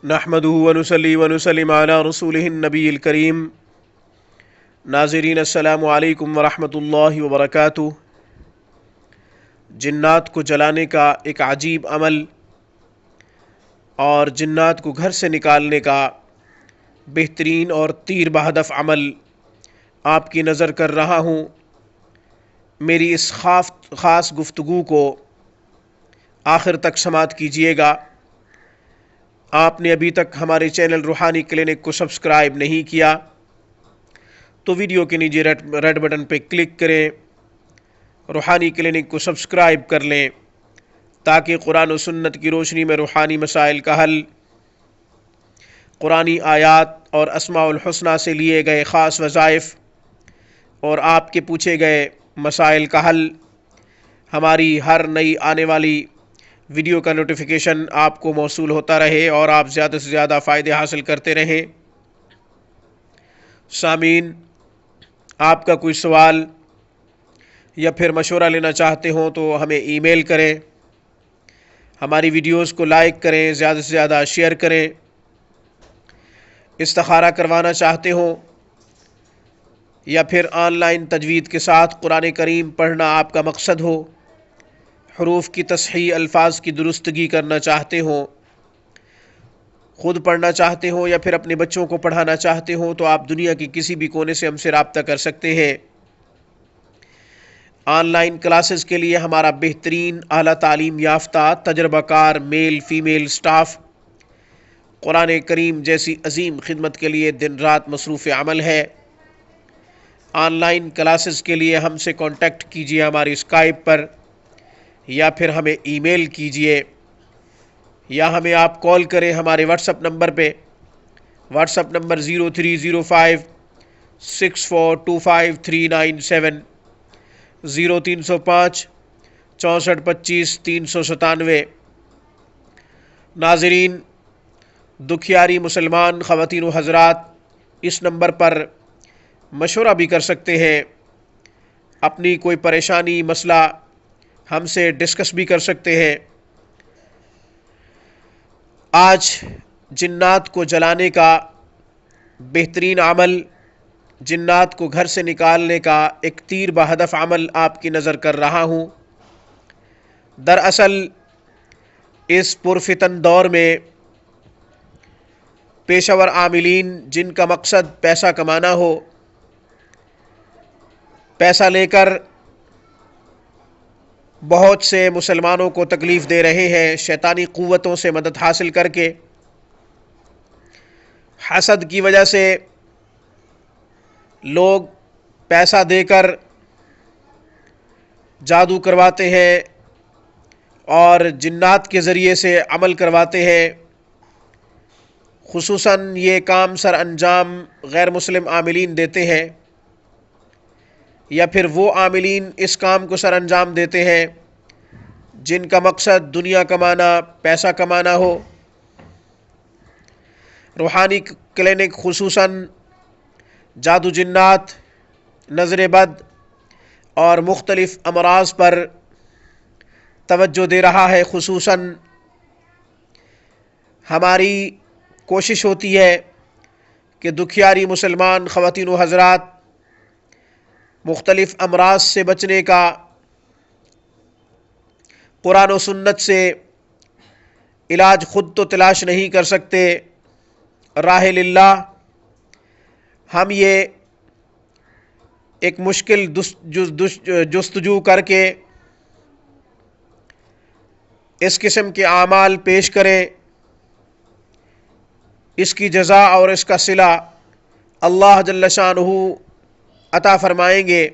نحمدہ ونصلی ونسلم علی رسولہ النبی الکریم۔ ناظرین السلام علیکم ورحمۃ اللہ وبرکاتہ۔ جنات کو جلانے کا ایک عجیب عمل اور جنات کو گھر سے نکالنے کا بہترین اور تیر بہدف عمل آپ کی نظر کر رہا ہوں۔ میری اس خاص گفتگو کو آخر تک سماعت کیجیے گا۔ آپ نے ابھی تک ہمارے چینل روحانی کلینک کو سبسکرائب نہیں کیا تو ویڈیو کے نیچے ریڈ بٹن پہ کلک کریں، روحانی کلینک کو سبسکرائب کر لیں تاکہ قرآن و سنت کی روشنی میں روحانی مسائل کا حل، قرآنی آیات اور اسماء الحسنہ سے لیے گئے خاص وظائف اور آپ کے پوچھے گئے مسائل کا حل، ہماری ہر نئی آنے والی ویڈیو کا نوٹیفیکیشن آپ کو موصول ہوتا رہے اور آپ زیادہ سے زیادہ فائدے حاصل کرتے رہیں۔ سامعین، آپ کا کوئی سوال یا پھر مشورہ لینا چاہتے ہوں تو ہمیں ای میل کریں، ہماری ویڈیوز کو لائک کریں، زیادہ سے زیادہ شیئر کریں۔ استخارہ کروانا چاہتے ہوں یا پھر آن لائن تجوید کے ساتھ قرآن کریم پڑھنا آپ کا مقصد ہو، حروف کی تصحیح، الفاظ کی درستگی کرنا چاہتے ہوں، خود پڑھنا چاہتے ہوں یا پھر اپنے بچوں کو پڑھانا چاہتے ہوں تو آپ دنیا کے کسی بھی کونے سے ہم سے رابطہ کر سکتے ہیں۔ آن لائن کلاسز کے لیے ہمارا بہترین اعلیٰ تعلیم یافتہ تجربہ کار میل فیمیل سٹاف قرآن کریم جیسی عظیم خدمت کے لیے دن رات مصروف عمل ہے۔ آن لائن کلاسز کے لیے ہم سے کانٹیکٹ کیجیے ہماری اسکائپ پر یا پھر ہمیں ای میل کیجیے یا ہمیں آپ کال کریں ہمارے واٹس اپ نمبر پہ۔ What's up number 0305642539 0305 6425 397۔ ناظرین، دکھیاری مسلمان خواتین و حضرات اس نمبر پر مشورہ بھی کر سکتے ہیں، اپنی کوئی پریشانی مسئلہ ہم سے ڈسکس بھی کر سکتے ہیں۔ آج جنات کو جلانے کا بہترین عمل، جنات کو گھر سے نکالنے کا ایک تیر بہدف عمل آپ کی نظر کر رہا ہوں۔ دراصل اس پرفتن دور میں پیشہ ور عاملین جن کا مقصد پیسہ کمانا ہو، پیسہ لے کر بہت سے مسلمانوں کو تکلیف دے رہے ہیں، شیطانی قوتوں سے مدد حاصل کر کے، حسد کی وجہ سے لوگ پیسہ دے کر جادو کرواتے ہیں اور جنات کے ذریعے سے عمل کرواتے ہیں۔ خصوصاً یہ کام سر انجام غیر مسلم عاملین دیتے ہیں یا پھر وہ عاملین اس کام کو سر انجام دیتے ہیں جن کا مقصد دنیا کمانا، پیسہ کمانا ہو۔ روحانی کلینک خصوصاً جادو جنات، نظر بد اور مختلف امراض پر توجہ دے رہا ہے۔ خصوصاً ہماری کوشش ہوتی ہے کہ دکھیاری مسلمان خواتین و حضرات مختلف امراض سے بچنے کا قرآن و سنت سے علاج خود تو تلاش نہیں کر سکتے، راہ للہ ہم یہ ایک مشکل جستجو کر کے اس قسم کے اعمال پیش کریں۔ اس کی جزا اور اس کا صلہ اللہ جل شانہ عطا فرمائیں گے۔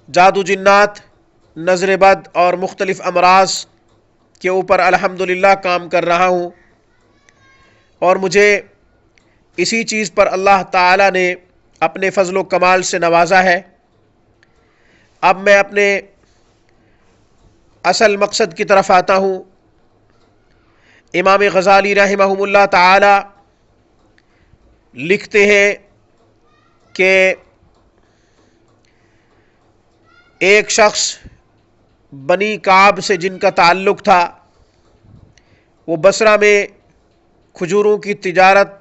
جادو جنات، نظر بد اور مختلف امراض کے اوپر الحمدللہ کام کر رہا ہوں اور مجھے اسی چیز پر اللہ تعالی نے اپنے فضل و کمال سے نوازا ہے۔ اب میں اپنے اصل مقصد کی طرف آتا ہوں۔ امام غزالی رحمہم اللہ تعالی لکھتے ہیں کہ ایک شخص بنی کعب سے جن کا تعلق تھا، وہ بصرہ میں کھجوروں کی تجارت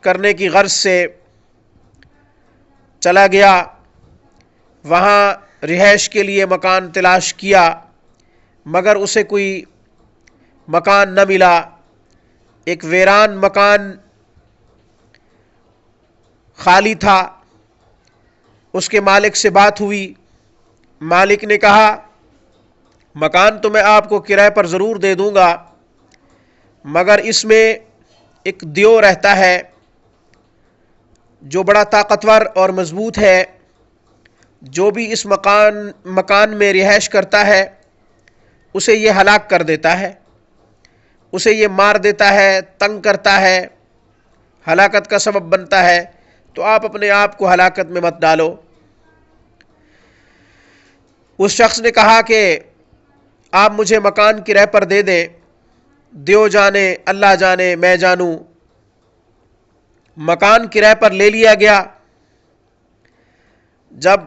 کرنے کی غرض سے چلا گیا، وہاں رہائش کے لیے مکان تلاش کیا، مگر اسے کوئی مکان نہ ملا۔ ایک ویران مکان خالی تھا، اس کے مالک سے بات ہوئی۔ مالک نے کہا مکان تو میں آپ کو کرائے پر ضرور دے دوں گا، مگر اس میں ایک دیو رہتا ہے جو بڑا طاقتور اور مضبوط ہے، جو بھی اس مکان میں رہائش کرتا ہے اسے یہ ہلاک کر دیتا ہے، اسے یہ مار دیتا ہے، تنگ کرتا ہے، ہلاکت کا سبب بنتا ہے، تو آپ اپنے آپ کو ہلاکت میں مت ڈالو۔ اس شخص نے کہا کہ آپ مجھے مکان کرائے پر دے دیں، دیو جانے اللہ جانے میں جانوں۔ مکان کرائے پر لے لیا گیا۔ جب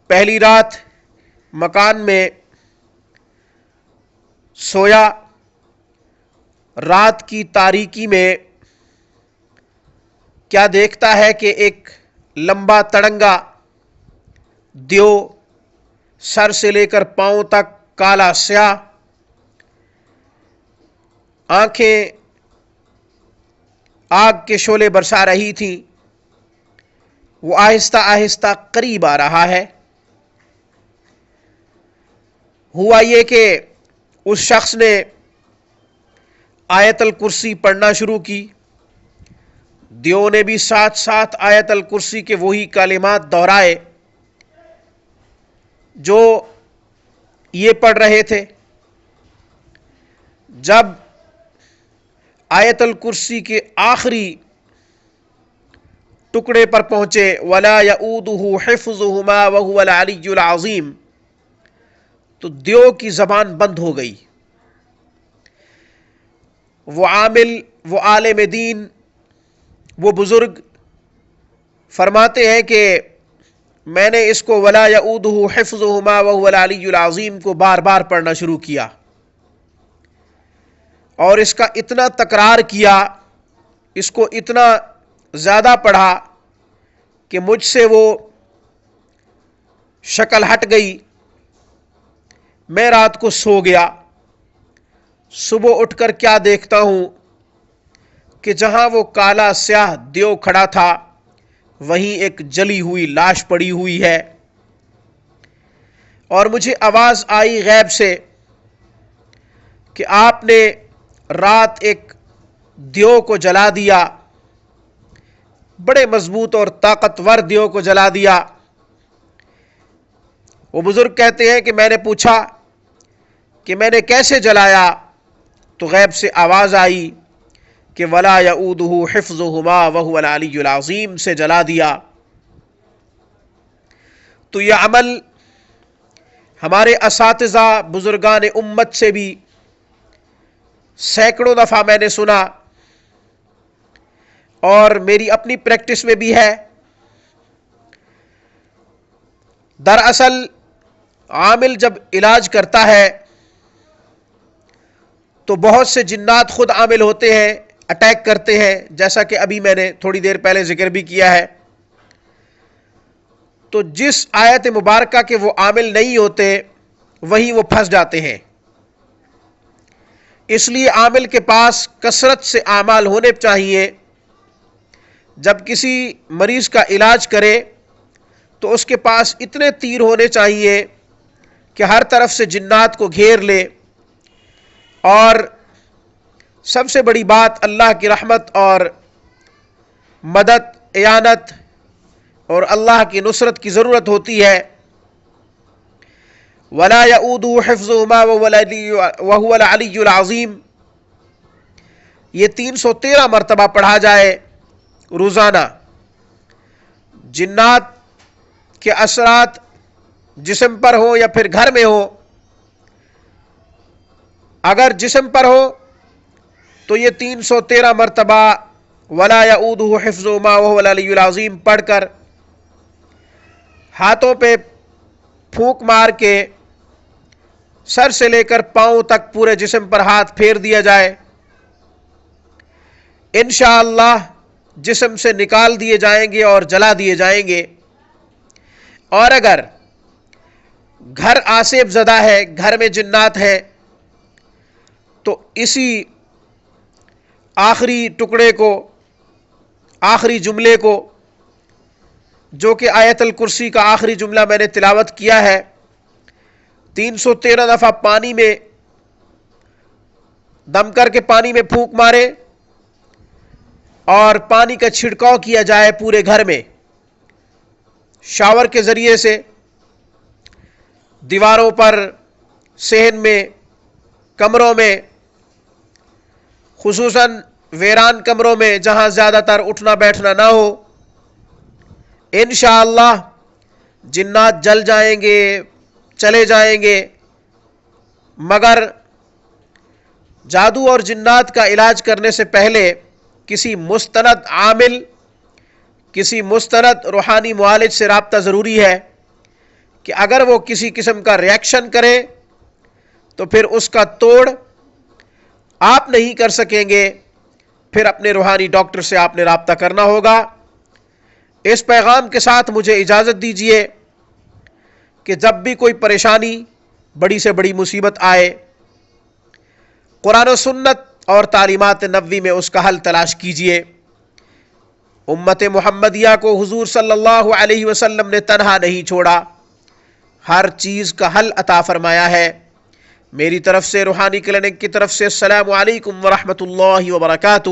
پہلی رات مکان میں سویا، رات کی تاریکی میں کیا دیکھتا ہے کہ ایک لمبا تڑنگا دیو، سر سے لے کر پاؤں تک کالا سیاہ، آنکھیں آگ کے شعلے برسا رہی تھیں، وہ آہستہ آہستہ قریب آ رہا ہے۔ ہوا یہ کہ اس شخص نے آیت الکرسی پڑھنا شروع کی، دیو نے بھی ساتھ ساتھ آیت الکرسی کے وہی کلمات دہرائے جو یہ پڑھ رہے تھے۔ جب آیت الکرسی کے آخری ٹکڑے پر پہنچے وَلَا يَؤُودُهُ حِفْظُهُمَا وَهُوَ الْعَلِيُّ الْعَظِيمُ، تو دیو کی زبان بند ہو گئی۔ وہ عامل، وہ عالم دین، وہ بزرگ فرماتے ہیں کہ میں نے اس کو وَلَا يَؤُودُهُ حِفْظُهُمَا وَهُوَ الْعَلِيُّ الْعَظِيمُ کو بار بار پڑھنا شروع کیا، اور اس کا اتنا تکرار کیا، اس کو اتنا زیادہ پڑھا کہ مجھ سے وہ شکل ہٹ گئی۔ میں رات کو سو گیا، صبح اٹھ کر کیا دیکھتا ہوں کہ جہاں وہ کالا سیاہ دیو کھڑا تھا وہیں ایک جلی ہوئی لاش پڑی ہوئی ہے، اور مجھے آواز آئی غیب سے کہ آپ نے رات ایک دیو کو جلا دیا، بڑے مضبوط اور طاقتور دیو کو جلا دیا۔ وہ بزرگ کہتے ہیں کہ میں نے پوچھا کہ میں نے کیسے جلایا، تو غیب سے آواز آئی کہ وَلَا يَؤُودُهُ حِفْظُهُمَا وَهُوَ الْعَلِيُّ الْعَظِيمُ سے جلا دیا۔ تو یہ عمل ہمارے اساتذہ بزرگان امت سے بھی سینکڑوں دفعہ میں نے سنا، اور میری اپنی پریکٹس میں بھی ہے۔ دراصل عامل جب علاج کرتا ہے تو بہت سے جنات خود عامل ہوتے ہیں، اٹیک کرتے ہیں، جیسا کہ ابھی میں نے تھوڑی دیر پہلے ذکر بھی کیا ہے۔ تو جس آیت مبارکہ کے وہ عامل نہیں ہوتے وہیں وہ پھنس جاتے ہیں۔ اس لیے عامل کے پاس کثرت سے اعمال ہونے چاہیے۔ جب کسی مریض کا علاج کرے تو اس کے پاس اتنے تیر ہونے چاہیے کہ ہر طرف سے جنات کو گھیر لے، اور سب سے بڑی بات اللہ کی رحمت اور مدد، اعانت اور اللہ کی نصرت کی ضرورت ہوتی ہے۔ وَلَا يَؤُودُهُ حِفْظُهُمَا وَهُوَ الْعَلِيُّ الْعَظِيمُ یہ 313 مرتبہ پڑھا جائے روزانہ۔ جنات کے اثرات جسم پر ہو یا پھر گھر میں ہو، اگر جسم پر ہو تو یہ 313 مرتبہ وَلَا يَؤُودُهُ حِفْظُهُمَا وَهُوَ الْعَلِيُّ الْعَظِيمُ پڑھ کر ہاتھوں پہ پھونک مار کے سر سے لے کر پاؤں تک پورے جسم پر ہاتھ پھیر دیا جائے، انشاءاللہ جسم سے نکال دیے جائیں گے اور جلا دیے جائیں گے۔ اور اگر گھر آسیب زدہ ہے، گھر میں جنات ہے، تو اسی آخری ٹکڑے کو، آخری جملے کو، جو کہ آیت الکرسی کا آخری جملہ میں نے تلاوت کیا ہے، 313 دفعہ پانی میں دم کر کے پانی میں پھونک مارے اور پانی کا چھڑکاؤ کیا جائے پورے گھر میں، شاور کے ذریعے سے، دیواروں پر، صحن میں، کمروں میں، خصوصاً ویران کمروں میں جہاں زیادہ تر اٹھنا بیٹھنا نہ ہو۔ انشاءاللہ جنات جل جائیں گے، چلے جائیں گے، مگر جادو اور جنات کا علاج کرنے سے پہلے کسی مستند عامل، کسی مستند روحانی معالج سے رابطہ ضروری ہے کہ اگر وہ کسی قسم کا ریئیکشن کرے تو پھر اس کا توڑ آپ نہیں کر سکیں گے، پھر اپنے روحانی ڈاکٹر سے آپ نے رابطہ کرنا ہوگا۔ اس پیغام کے ساتھ مجھے اجازت دیجیے کہ جب بھی کوئی پریشانی، بڑی سے بڑی مصیبت آئے، قرآن و سنت اور تعلیمات نبوی میں اس کا حل تلاش کیجیے۔ امت محمدیہ کو حضور صلی اللہ علیہ وسلم نے تنہا نہیں چھوڑا، ہر چیز کا حل عطا فرمایا ہے۔ میری طرف سے، روحانی کلینک کی طرف سے، السلام علیکم ورحمۃ اللہ وبرکاتہ۔